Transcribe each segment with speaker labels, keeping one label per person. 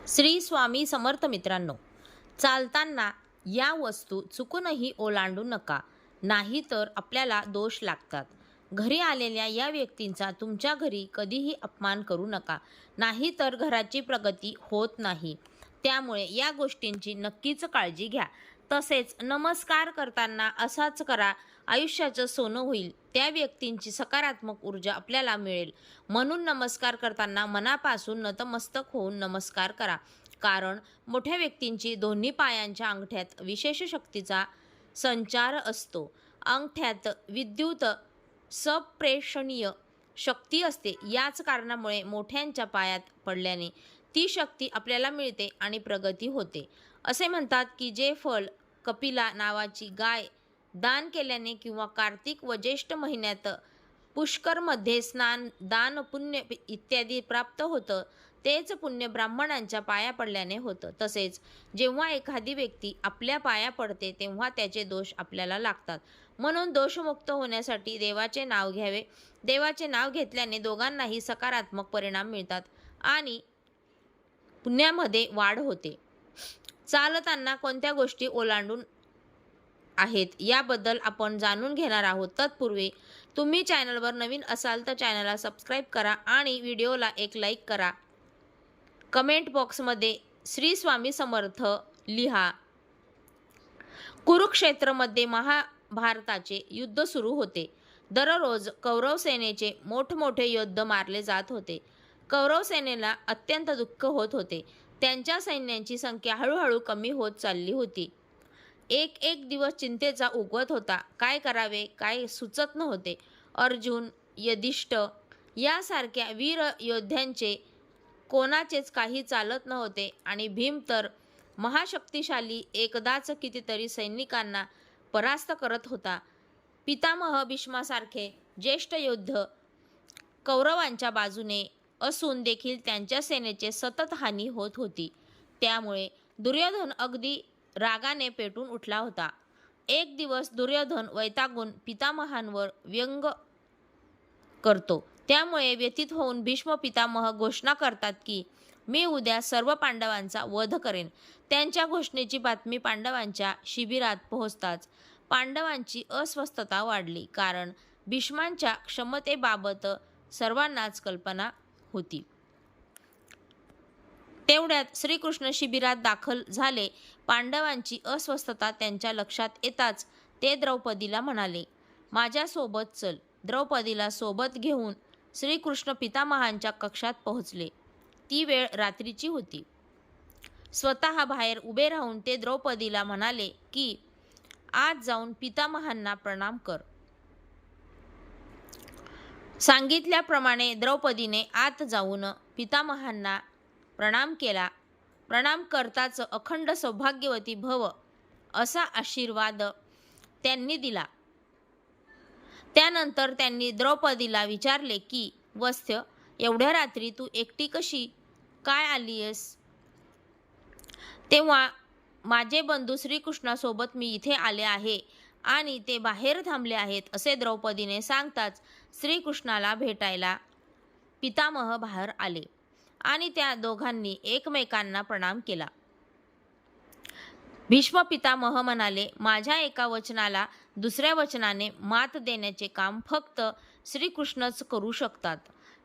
Speaker 1: श्री स्वामी समर्थ मित्रांनो, चालताना या वस्तू चुकूनही ओलांडू नका, नाहीतर आपल्याला दोष लागतात. घरी आलेल्या या व्यक्तींचा तुमच्या घरी कधीही अपमान करू नका, नाहीतर घराची प्रगती होत नाही. त्यामुळे या गोष्टींची नक्कीच काळजी घ्या. तसेच नमस्कार करताना असाच करा, आयुष्याचं सोनं होईल. त्या व्यक्तींची सकारात्मक ऊर्जा आपल्याला मिळेल. म्हणून नमस्कार करताना मनापासून नतमस्तक होऊन नमस्कार करा. कारण मोठ्या व्यक्तींची दोन्ही पायांच्या अंगठ्यात विशेष शक्तीचा संचार असतो. अंगठ्यात विद्युत संप्रेषणीय शक्ती असते. याच कारणामुळे मोठ्यांच्या पायात पडल्याने ती शक्ती आपल्याला मिळते आणि प्रगती होते. असे म्हणतात की जे फळ कपिला नावाची गाय दान केल्याने किंवा कार्तिक व ज्येष्ठ महिन्यात पुष्करमध्ये स्नान, दान, पुण्य इत्यादी प्राप्त होतं, तेच पुण्य ब्राह्मणांच्या पाया पडल्याने होतं. तसेच जेव्हा एखादी व्यक्ती आपल्या पाया पडते तेव्हा त्याचे दोष आपल्याला लागतात. म्हणून दोषमुक्त होण्यासाठी देवाचे नाव घ्यावे. देवाचे नाव घेतल्याने दोघांनाही सकारात्मक परिणाम मिळतात आणि पुण्यामध्ये वाढ होते. चालताना कोणत्या गोष्टी ओलांडून आहेत याबद्दल आपण जाणून घेणार आहोत. तत्पूर्वी तुम्ही चॅनलवर नवीन असाल तर चॅनलला सबस्क्राईब करा आणि व्हिडिओला एक लाईक करा. कमेंट बॉक्समध्ये श्री स्वामी समर्थ लिहा. कुरुक्षेत्रमध्ये महाभारताचे युद्ध सुरू होते. दररोज कौरव सेनेचे मोठमोठे योद्धा मारले जात होते. कौरव सेनेला अत्यंत दुःख होत होते. त्यांच्या सैन्यांची संख्या हळूहळू कमी होत चालली होती. एक एक दिवस चिंतेचा उगवत होता. काय करावे काय सुचत नव्हते. अर्जुन, युधिष्ठ यासारख्या वीर योद्ध्यांचे कोणाचेच काही चालत नव्हते आणि भीम तर महाशक्तिशाली एकदाच कितीतरी सैनिकांना परास्त करत होता. पितामह भीष्मासारखे ज्येष्ठ योद्धा कौरवांच्या बाजूने असून देखील त्यांच्या सेनेचे सतत हानी होत होती. त्यामुळे दुर्योधन अगदी रागाने पेटून उठला होता. एक दिवस दुर्योधन वैतागून पितामहांवर व्यंग करतो. त्यामुळे व्यथित होऊन भीष्म पितामह घोषणा करतात की मी उद्या सर्व पांडवांचा वध करेन. त्यांच्या घोषणेची बातमी पांडवांच्या शिबिरात पोहोचताच पांडवांची अस्वस्थता वाढली. कारण भीष्मांच्या क्षमतेबाबत सर्वांनाच कल्पना होती. तेवढ्यात श्रीकृष्ण शिबिरात दाखल झाले. पांडवांची अस्वस्थता त्यांच्या लक्षात येताच ते द्रौपदीला म्हणाले, माझ्यासोबत चल. द्रौपदीला सोबत घेऊन श्रीकृष्ण पितामहांच्या कक्षात पोहोचले. ती वेळ रात्रीची होती. स्वतः बाहेर उभे राहून ते द्रौपदीला म्हणाले की आज जाऊन पितामहांना प्रणाम कर. सांगितल्याप्रमाणे द्रौपदीने आत जाऊन पितामहांना प्रणाम केला. प्रणाम करताच अखंड सौभाग्यवती भव असा आशीर्वाद त्यांनी दिला. त्यानंतर त्यांनी द्रौपदीला विचारले की वत्स्य, एवढ्या रात्री तू एकटी कशी काय आलीयस? तेव्हा माझे बंधू श्रीकृष्णासोबत मी इथे आले आहे आणि ते बाहेर थांबले आहेत असे द्रौपदीने सांगताच श्रीकृष्णाला भेटायला पितामह बाहेर आले आणि त्या दोघांनी एकमेकांना प्रणाम केला. भीष्म पितामह म्हणाले, माझ्या एका वचनाला दुसऱ्या वचनाने मात देण्याचे काम फक्त श्रीकृष्णच करू शकतात.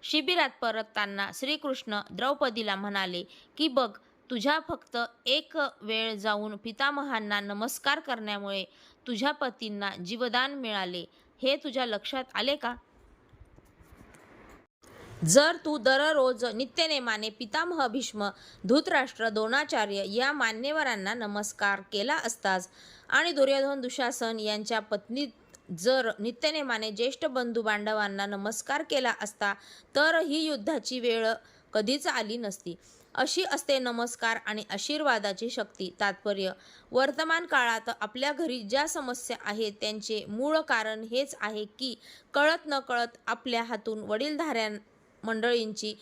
Speaker 1: शिबिरात परतताना श्रीकृष्ण द्रौपदीला म्हणाले की बघ, तुझ्या फक्त एक वेळ जाऊन पितामहांना नमस्कार करण्यामुळे तुझ्या पतींना जीवदान मिळाले. हे तुझ्या लक्षात आले का? जर तू दररोज नित्यनेमाने पितामह भीष्म, धृतराष्ट्र, द्रोणाचार्य या मान्यवरांना नमस्कार केला असतास आणि दुर्योधन, दुःशासन यांच्या पत्नी जर नित्यनेमाने ज्येष्ठ बंधू पांडवांना नमस्कार केला असता तर ही युद्धाची वेळ कधीच आली नसती. अशी असते नमस्कार आणि आशीर्वादाची शक्ती. तात्पर्य, वर्तमान काळात आपल्या घरी ज्या समस्या आहेत त्यांचे मूळ कारण हेच आहे की कळत न कळत आपल्या हातून वडीलधाऱ्या मंडळींची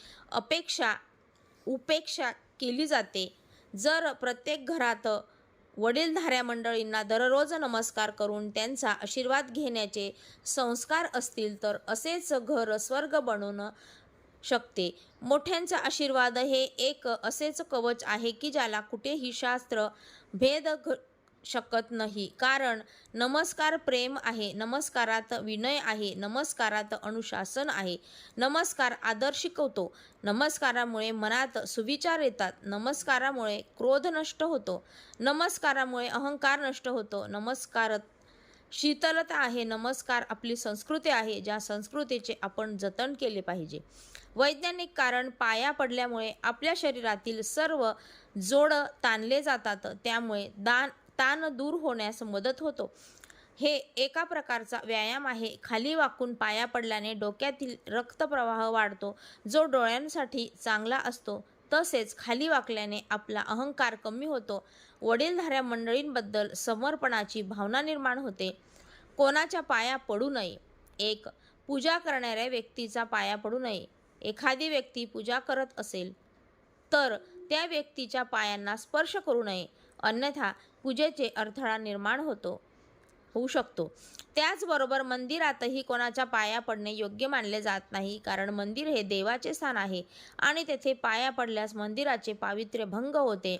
Speaker 1: उपेक्षा केली जाते. जर प्रत्येक घरात वडीलधाऱ्या मंडळींना दररोज नमस्कार करून त्यांचा आशीर्वाद घेण्याचे संस्कार असतील तर असेच घर स्वर्ग बनून शकते. मोठ्यांचा आशीर्वाद हे एक असेच कवच आहे की ज्याला कुठेही शास्त्र भेद शकत नाही. कारण नमस्कार प्रेम आहे, नमस्कारात विनय आहे, नमस्कारात अनुशासन आहे, नमस्कार आदर शिकवतो, नमस्कारामुळे मनात सुविचार येतात, नमस्कारामुळे क्रोध नष्ट होतो, नमस्कारामुळे अहंकार नष्ट होतो, नमस्कारात शीतलता आहे, नमस्कार आपली संस्कृती आहे, ज्या संस्कृतीचे आपण जतन केले पाहिजे. वैज्ञानिक कारण पाया पडल्यामुळे आपल्या शरीरातील सर्व जोड ताणले जातात, त्यामुळे ताण दूर होण्यास मदत होतो. हे एका प्रकारचा व्यायाम आहे. खाली वाकून पाया पडल्याने डोक्यातील रक्तप्रवाह वाढतो, जो डोळ्यांसाठी चांगला असतो. तसेच खाली वाकल्याने आपला अहंकार कमी होतो. वडीलधाऱ्या मंडळींबद्दल समर्पणाची भावना निर्माण होते. कोणाच्या पाया पडू नये. 1. पूजा करणाऱ्या व्यक्तीचा पाया पडू नये. एखादी व्यक्ती पूजा करत असेल तर त्या व्यक्तीच्या पायांना स्पर्श करू नये, अन्यथा पूजेचे अडथळा निर्माण होऊ शकतो. त्याचबरोबर मंदिरातही कोणाच्या पाया पडणे योग्य मानले जात नाही, कारण मंदिर हे देवाचे स्थान आहे आणि तेथे पाया पडल्यास मंदिराचे पावित्र्य भंग होते.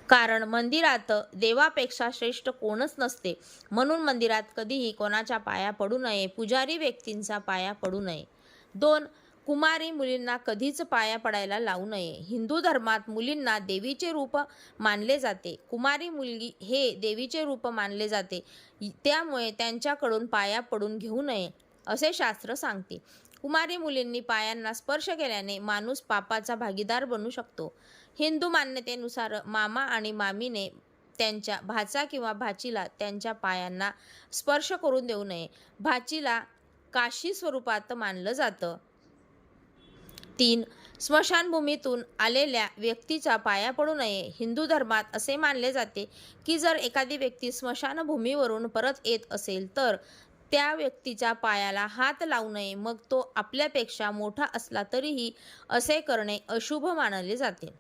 Speaker 1: कारण मंदिरात देवापेक्षा श्रेष्ठ कोणच नसते. म्हणून मंदिरात कधीही कोणाच्या पाया पडू नये. पुजारी व्यक्तींचा पाया पडू नये. 2. कुमारी मुलींना कधीच पाया पडायला लावू नये. हिंदू धर्मात मुलींना देवीचे रूप मानले जाते. कुमारी मुलगी हे देवीचे रूप मानले जाते, त्यामुळे त्यांच्याकडून पाया पडून घेऊ नये असे शास्त्र सांगते. कुमारी मुलींनी पायांना स्पर्श केल्याने माणूस पापाचा भागीदार बनू शकतो. हिंदू मान्यतेनुसार मामा आणि मामीने त्यांच्या भाचा किंवा भाचीला त्यांच्या पायांना स्पर्श करून देऊ नये. भाचीला काशी स्वरूपात मानलं जातं. 3. स्मशानभूमीतून आलेल्या व्यक्तीचा पाया पडू नये. हिंदू धर्मात असे मानले जाते की जर एखादी व्यक्ती स्मशानभूमीवरून परत येत असेल तर त्या व्यक्तीच्या पायाला हात लावू नये. मग तो आपल्यापेक्षा मोठा असला तरीही असे करणे अशुभ मानले जाते.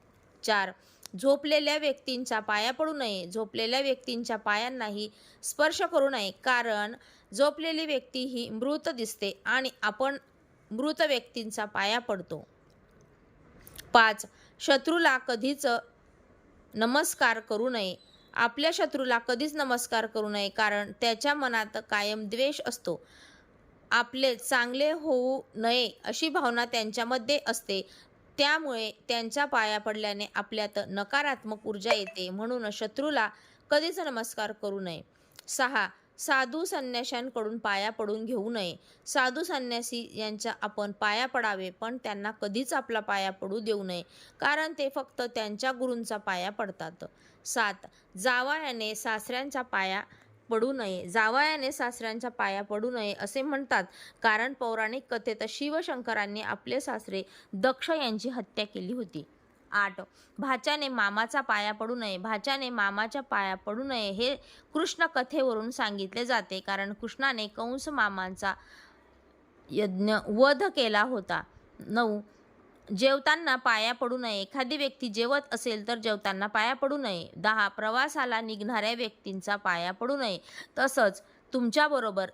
Speaker 1: 4. झोपलेल्या व्यक्तींचा पाया पडू नये. झोपलेल्या व्यक्तींच्या पायांनाही स्पर्श करू नये, कारण झोपलेली व्यक्ती ही मृत दिसते आणि आपण मृत व्यक्तींचा पाया पडतो. 5. शत्रूला कधीच नमस्कार करू नये. आपल्या शत्रूला कधीच नमस्कार करू नये, कारण त्याच्या मनात कायम द्वेष असतो. आपले चांगले होऊ नये अशी भावना त्यांच्यामध्ये असते. त्यामुळे त्यांच्या पाया पडल्याने आपल्यात नकारात्मक ऊर्जा येते. म्हणून शत्रूला कधीच नमस्कार करू नये. 6. साधू संन्याशांकडून पाया पडून घेऊ नये. साधू संन्यासी यांच्या आपण पाया पडावे, पण त्यांना कधीच आपला पाया पडू देऊ नये, कारण ते फक्त त्यांच्या गुरूंचा पाया पडतात. 7. जावयाने सासऱ्यांचा पाया पडू नये. जावयाने सासऱ्यांच्या पाया पडू नये असे म्हणतात, कारण पौराणिक कथेत शिवशंकरांनी आपले सासरे दक्ष यांची हत्या केली होती. 8. भाच्याने मामाचा पाया पडू नये. भाच्याने मामाच्या पाया पडू नये हे कृष्ण कथेवरून सांगितले जाते, कारण कृष्णाने कंस मामांचा यज्ञ वध केला होता. 9. जेवताना पाया पडू नये. एखादी व्यक्ती जेवत असेल तर जेवताना पाया पडू नये. 10. प्रवासाला निघणाऱ्या व्यक्तींचा पाया पडू नये. तसंच तुमच्याबरोबर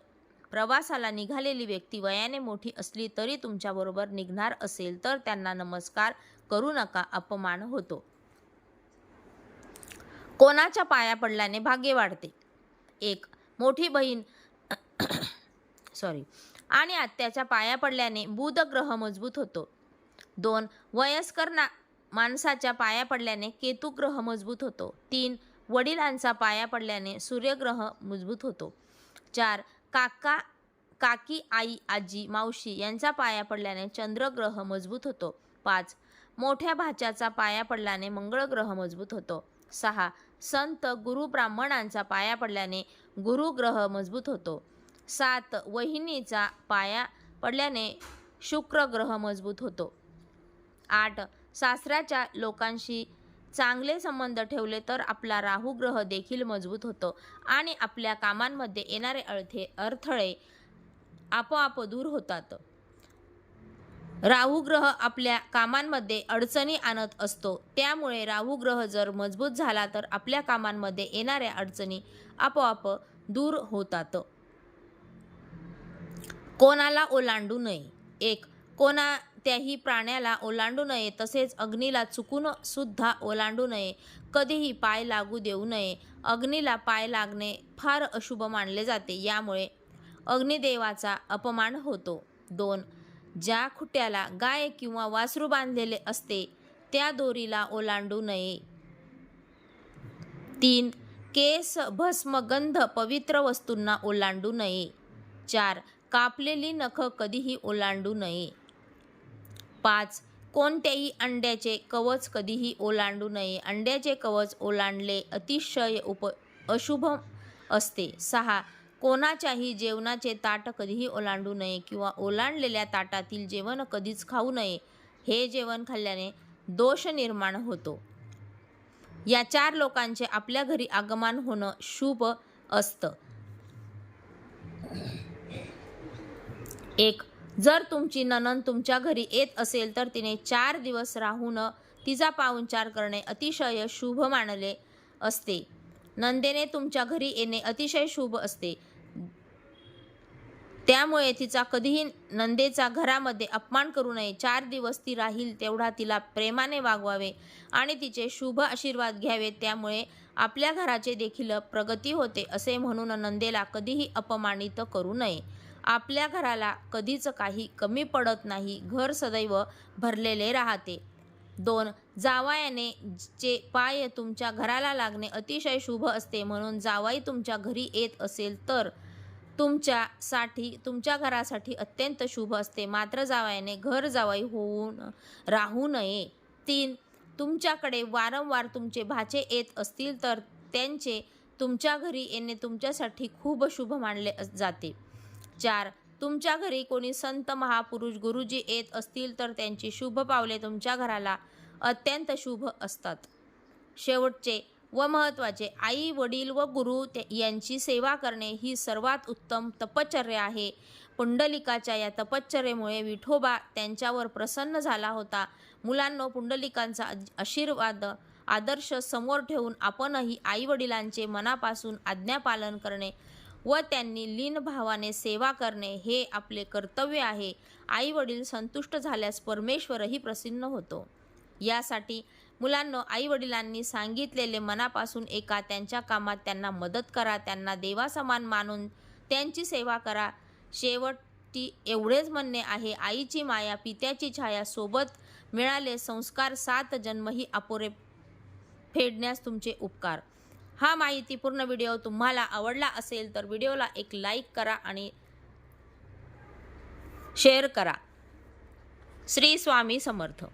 Speaker 1: प्रवासाला निघालेली व्यक्ती वयाने मोठी असली तरी तुमच्याबरोबर निघणार असेल तर त्यांना नमस्कार करू नका, अपमान होतो. कोणाच्या पाया पडल्याने भाग्य वाढते. 1. मोठी बहीण आणि आत्याच्या पाया पडल्याने बुध ग्रह मजबूत होतो. 2. वयस्कर माणसाच्या पाया पडल्याने केतू ग्रह मजबूत होतो. 3. वडिलांचा पाया पडल्याने सूर्यग्रह मजबूत होतो. 4. काकी, आई, आजी, मावशी यांचा पाया पडल्याने चंद्रग्रह मजबूत होतो. 5. मोठ्या भाच्याचा पाया पडल्याने मंगळ ग्रह मजबूत होतो. 6. संत गुरु ब्राह्मणांचा पाया पडल्याने गुरु ग्रह मजबूत होतो. 7. वहिनीचा पाया पडल्याने शुक्र ग्रह मजबूत होतो. 8. सासऱ्याच्या लोकांशी चांगले संबंध ठेवले तर आपला राहू ग्रह देखील मजबूत होतो आणि आपल्या कामांमध्ये येणारे अडथळे आपोआप दूर होतात. राहू ग्रह आपल्या कामांमध्ये अडचणी आणत असतो, त्यामुळे राहू ग्रह जर मजबूत झाला तर आपल्या कामांमध्ये येणाऱ्या अडचणी आपोआप दूर होतात. कोणाला ओलांडू नये. 1. कोणत्याही प्राण्याला ओलांडू नये, तसेच अग्नीला चुकून सुद्धा ओलांडू नये. कधीही पाय लागू देऊ नये. अग्नीला पाय लागणे फार अशुभ मानले जाते, यामुळे अग्निदेवाचा अपमान होतो. 2. ज्या खुट्याला गाय किंवा वासरू बांधलेले असते त्या दोरीला ओलांडू नये. 3. केस, भस्म, गंध, पवित्र वस्तूंना ओलांडू नये. 4. कापलेली नख कधीही ओलांडू नये. 5. कोणत्याही अंड्याचे कवच कधीही ओलांडू नये. अंड्याचे कवच ओलांडले अतिशय अशुभ असते. 6. कोणाच्याही जेवणाचे ताट कधीही ओलांडू नये किंवा ओलांडलेल्या ताटातील जेवण कधीच खाऊ नये. हे जेवण खाल्ल्याने दोष निर्माण होतो. या 4 लोकांचे आपल्या घरी आगमन होणं शुभ असतं. 1. जर तुमची नणंद तुमच्या घरी येत असेल तर तिने 4 दिवस राहून तिचा पाहुणचार करणे अतिशय शुभ मानले असते. नंदेने तुमच्या घरी येणे अतिशय शुभ असते. त्यामुळे तिचा कधीही नंदेचा घरामध्ये अपमान करू नये. 4 दिवस ती राहील तेवढा तिला प्रेमाने वागवावे आणि तिचे शुभ आशीर्वाद घ्यावे. त्यामुळे आपल्या घराचे देखील प्रगती होते असे म्हणून नंदेला कधीही अपमानित करू नये. आपल्या घराला कधीच काही कमी पडत नाही. घर सदैव भरलेले राहते. 2. जावयाने चे पाय तुमच्या घराला लागणे अतिशय शुभ असते. म्हणून जावई तुमच्या घरी येत असेल तर तुमच्या घरासाठी अत्यंत शुभ असते. मात्र जावयाने घर जावई होऊन राहू नये. 3. तुमच्याकडे वारंवार तुमचे भाचे येत असतील तर त्यांचे तुमच्या घरी येणे तुमच्यासाठी खूप शुभ मानले जाते. 4. तुमच्या घरी कोणी संत, महापुरुष, गुरुजी येत असतील तर त्यांची शुभ पावले तुमच्या घराला अत्यंत शुभ असतात. शेवटचे व महत्त्वाचे, आई, वडील व गुरु यांची सेवा करणे ही सर्वात उत्तम तपश्चर्या आहे. पुंडलिकाच्या या तपश्चर्येमुळे विठोबा त्यांच्यावर प्रसन्न झाला होता. मुलांनो, पुंडलिकांचा आदर्श समोर ठेवून आपणही आईवडिलांचे मनापासून आज्ञापालन करणे व त्यांनी लीन भावाने सेवा करणे हे आपले कर्तव्य आहे. आईवडील संतुष्ट झाल्यास परमेश्वरही प्रसन्न होतो. यासाठी मुलांनो, आईवडिलांनी सांगितलेले मनापासून ऐका. त्यांच्या कामात त्यांना मदत करा. त्यांना देवासमान मानून त्यांची सेवा करा. शेवटी एवढेच म्हणणे आहे, आईची माया, पित्याची छाया सोबत मिळाले संस्कार, 7 जन्मही अपुरे फेडण्यास तुमचे उपकार. हा माहितीपूर्ण व्हिडिओ तुम्हाला आवडला असेल तर व्हिडिओला एक लाईक करा आणि शेअर करा. श्री स्वामी समर्थ.